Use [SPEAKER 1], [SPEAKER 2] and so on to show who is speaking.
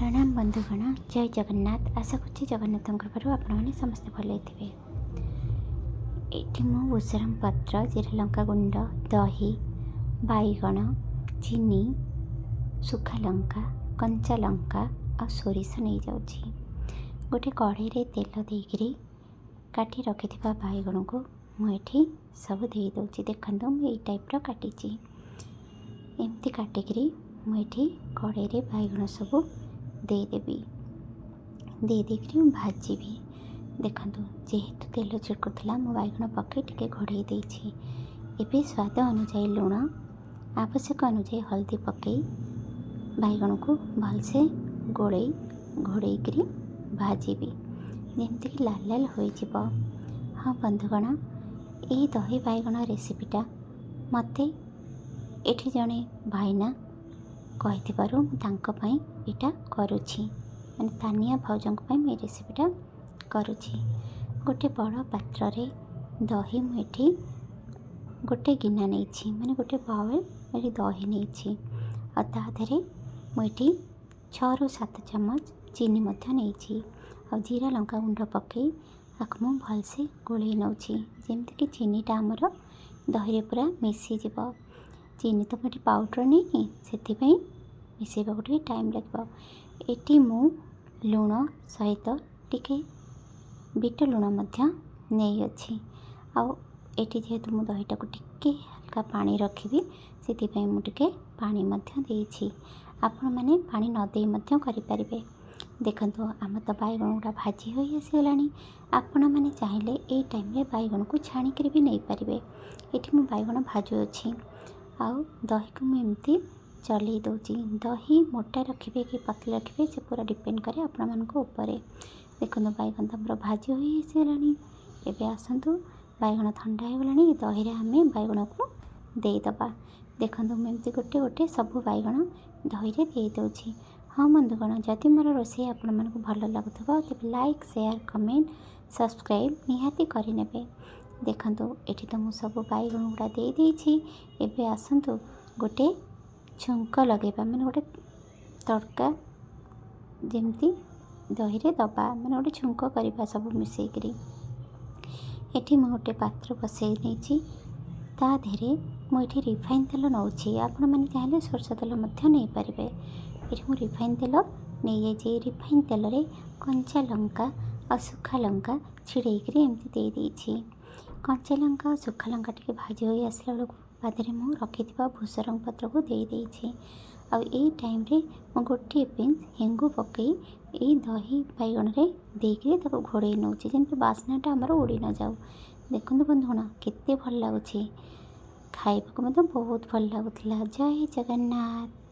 [SPEAKER 1] प्रणाम बंधुगण, जय जगन्नाथ। आशा कर जगन्नाथ कृपारू आपने समस्ते भल थे। ये मो भूसरम पत्र, जीरा लंका गुंड, दही, बैगण, चीनी, सुखा लंका, कंचा लंका और सोरिष नहीं जाऊँगी। गोटे कढ़ई रे तेल देकर काटी रखि बैगण को मुझे सब दे दूँगी। देखो मुझे टाइप्र काटी एमती काटिकी मुझे कढ़ई रे बैगण सब देदेवी देदेक भाजी देखु जेहेतु तेल छिड़कुला मो बैगण पकई टे घोड़े देती। स्वाद अनुजाई लुण आवश्यक अनुजाई हल्दी पकई बैगण को भलसे गोले घोड़े भाजीबी जमीक लाल लाल हो। हाँ बंधुगण, यही दही बैगण रेसिपीटा मते एठी जड़े भाईना कहीथिबारु तांकपाई इटा करुछि, माने तानिया भाउजंक पाई मैं रेसिपीटा करुछि। गोटे बड़ पात्र रे दही मुठी गोटे गिना नहीं माने गोटे बाउल में दही नहीं और ताधरे मुठी 6 ରୁ 7 चम्मच चीनी नहीं और जीरा लंका गुंड पकई आपको मु भलसे गोले नौछि जेमती कि चीनीटा आमर दही पूरा मिसीज। चीनी तो मुझे पाउडर नहीं से मिसेबा टे टाइम लगे। ये मु लुण सहित टिके बीट लुण नहीं अच्छी आठी जेहेतु मु दहीटा को टिके हल्का पानी रखी से मुझे पानी देछि। आपण मैंने पानी नदे करें। देखो आम तो बैगण गुड़ा भाजी हो आसीगला। आपण मैंने चाहिए यही टाइम रे बैगण को छाणिक भी नहीं पारे। ये मु बैगण भाजु अच्छी आउ दही को मुझे चलई दूची। दही मोटा रखिए कि पतला रखिए से पूरा डिपेंड करे आपण मानक उपरे। देखो बैगण तो आम भाजी हो आसीगला। एबे आसतु बैगण ठंडा हो गला दही आम बैगण को देदबा। देखो मुझे गोटे गोटे सब बैगण दही रे दे दूची। हाँ बंधुगण, जदि मोर रोषे आपण मानक भल लगुव तेज लाइक शेयर कमेंट सब्सक्राइब निहाती करने। देखो ये तो मुझे सब बैगण गुड़ा दे देछि। एबे आसतु गोटे छुंक लगेबा मैंने गोटे तड़का जमती दही रे दबा मैंने गोटे छुंक करवा सब मिसेकरी। ये मुझे गोटे पात्र बसई नहीं ताधे मुझे रिफाइन तेल नौछि। आपण मैंने चाहिए सोरष तेल नहीं पारे। ये मुझे रिफाइन तेल नहीं जाइए। रिफाइन तेल रे कंचा लंका और सुखा लंका छिड़ेक एमती दे देछि। कंचा लंका और सुखा लंका टे भाजी हो आसला बेलू बादे मुझे रखि भूसरंग पत्र को दे देछि। आ यही टाइम रे मु गोटे पिंच हेंगु पकई यही दही बैगण रे देके ताको घोड़े नौछि जमी बास्नाटा आमर उड़ी न जाऊ। देखो बंधुगण केते भल लगुछि, खाइबाकु बहुत भल लगुथिला। जय जगन्नाथ।